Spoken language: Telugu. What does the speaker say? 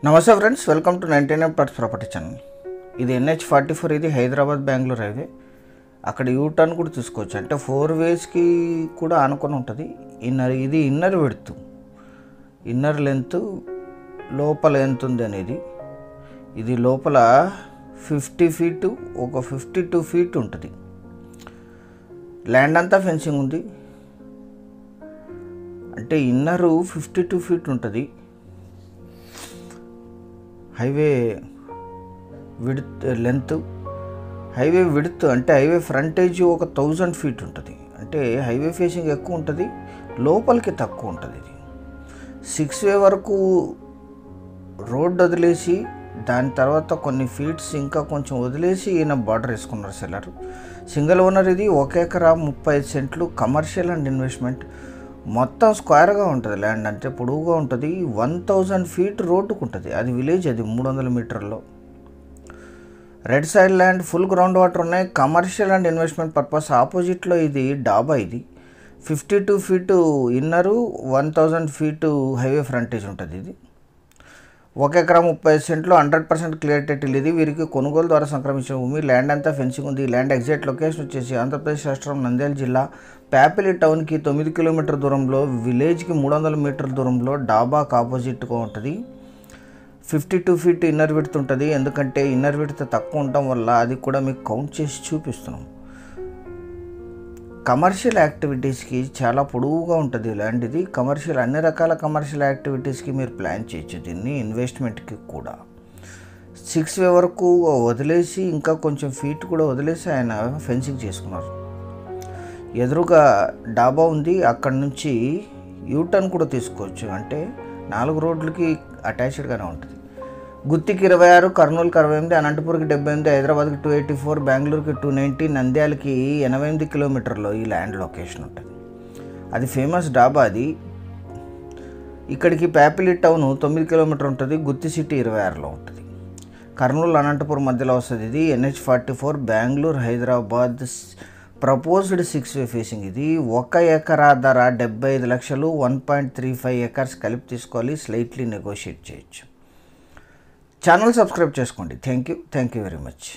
నమస్తే friends, welcome to 99 plots property channel. ఇది NH44, ఇది హైదరాబాద్ బెంగళూరు హైవే. అక్కడ యూటర్న్ కూడా తీసుకోవచ్చు, అంటే 4 వేస్కి కూడా ఆనుకొని ఉంటుంది. ఇది ఇన్నర్ విడ్త్, ఇన్నర్ లెంత్, లోపల ఎంత ఉంది అనేది. ఇది లోపల 50 ఫీటు, ఒక 52 ఫీట్ ఉంటుంది. ల్యాండ్ అంతా ఫెన్సింగ్ ఉంది, అంటే ఇన్నరు 52 ఫీట్ ఉంటుంది. Highway width, length, highway width అంటే హైవే ఫ్రంటేజ్ ఒక 1000 ఫీట్ ఉంటుంది. అంటే హైవే ఫేసింగ్ ఎక్కువ ఉంటుంది, లోపలికి తక్కువ ఉంటుంది. ఇది 6 వే వరకు రోడ్ వదిలేసి దాని తర్వాత కొన్ని ఫీట్స్ ఇంకా కొంచెం వదిలేసి ఈయన బార్డర్ వేసుకున్నారు సెల్లర్. Single owner. ఇది 1 ఎకరా 35 సెంట్లు, కమర్షియల్ అండ్ ఇన్వెస్ట్మెంట్. మొత్తం స్క్వేర్గా ఉంటుంది, ల్యాండ్ అంటే పొడవుగా ఉంటుంది. 1000 ఫీట్ రోడ్డుకు ఉంటుంది. అది విలేజ్, అది 300 మీటర్లో. Red side land, full ground water ఉన్నాయి. Commercial and investment purpose. ఆపోజిట్లో ఇది డాబా. ఇది 52 feet inner, 1000 feet highway frontage ఉంటుంది. ఇది 1 ఎకరా 35 సెంట్లు, 100% క్లియర్ టైటిల్. ఇది వీరికి కొనుగోలు ద్వారా సంక్రమించిన భూమి. ల్యాండ్ అంతా ఫెన్సింగ్ ఉంది. ల్యాండ్ ఎగ్జాక్ట్ లొకేషన్ వచ్చేసి ఆంధ్రప్రదేశ్ రాష్ట్రం, నంద్యాల జిల్లా, ప్యాపిలి టౌన్కి 9 కిలోమీటర్ దూరంలో, విలేజ్కి 300 మీటర్ల దూరంలో, డాబాకు ఆపోజిట్గా ఉంటుంది. 52 ఫీట్ ఇన్నర్ విడ్త్ ఉంటుంది. ఎందుకంటే ఇన్నర్ విడ్త్ తక్కువ ఉండటం వల్ల అది కూడా మీకు కౌంట్ చేసి చూపిస్తున్నాం. కమర్షియల్ యాక్టివిటీస్కి చాలా పొడవుగా ఉంటుంది ల్యాండ్. ఇది కమర్షియల్, అన్ని రకాల కమర్షియల్ యాక్టివిటీస్కి మీరు ప్లాన్ చేయొచ్చు దీన్ని. ఇన్వెస్ట్మెంట్కి కూడా 6 వే వరకు వదిలేసి ఇంకా కొంచెం ఫీట్ కూడా వదిలేసి ఆయన ఫెన్సింగ్ చేసుకున్నారు. ఎదురుగా డాబా ఉంది, అక్కడి నుంచి యూటర్న్ కూడా తీసుకోవచ్చు. అంటే 4 రోడ్లకి అటాచ్డ్గానే ఉంటుంది. గుత్తికి 26, కర్నూలుకి 68, అనంతపూర్కి 78, హైదరాబాద్కి 284, బెంగళూరుకి 290, నంద్యాలకి 88 కిలోమీటర్లో ఈ ల్యాండ్ లొకేషన్ ఉంటుంది. అది ఫేమస్ డాబా. అది ఇక్కడికి ప్యాపిలి టౌన్ 9 కిలోమీటర్ ఉంటుంది. గుత్తి సిటీ 26లో ఉంటుంది. కర్నూలు అనంతపూర్ మధ్యలో వస్తుంది. ఇది NH44, బెంగళూరు హైదరాబాద్ ప్రపోజ్డ్ 6 వే ఫేసింగ్. ఇది 1 ఎకరా ధర 75 లక్షలు. 1.35 ఎకర్స్ కలిపి తీసుకోవాలి. స్లైట్లీ నెగోషియేట్ చేయొచ్చు. ఛానల్ సబ్స్క్రైబ్ చేసుకోండి. Thank you very much.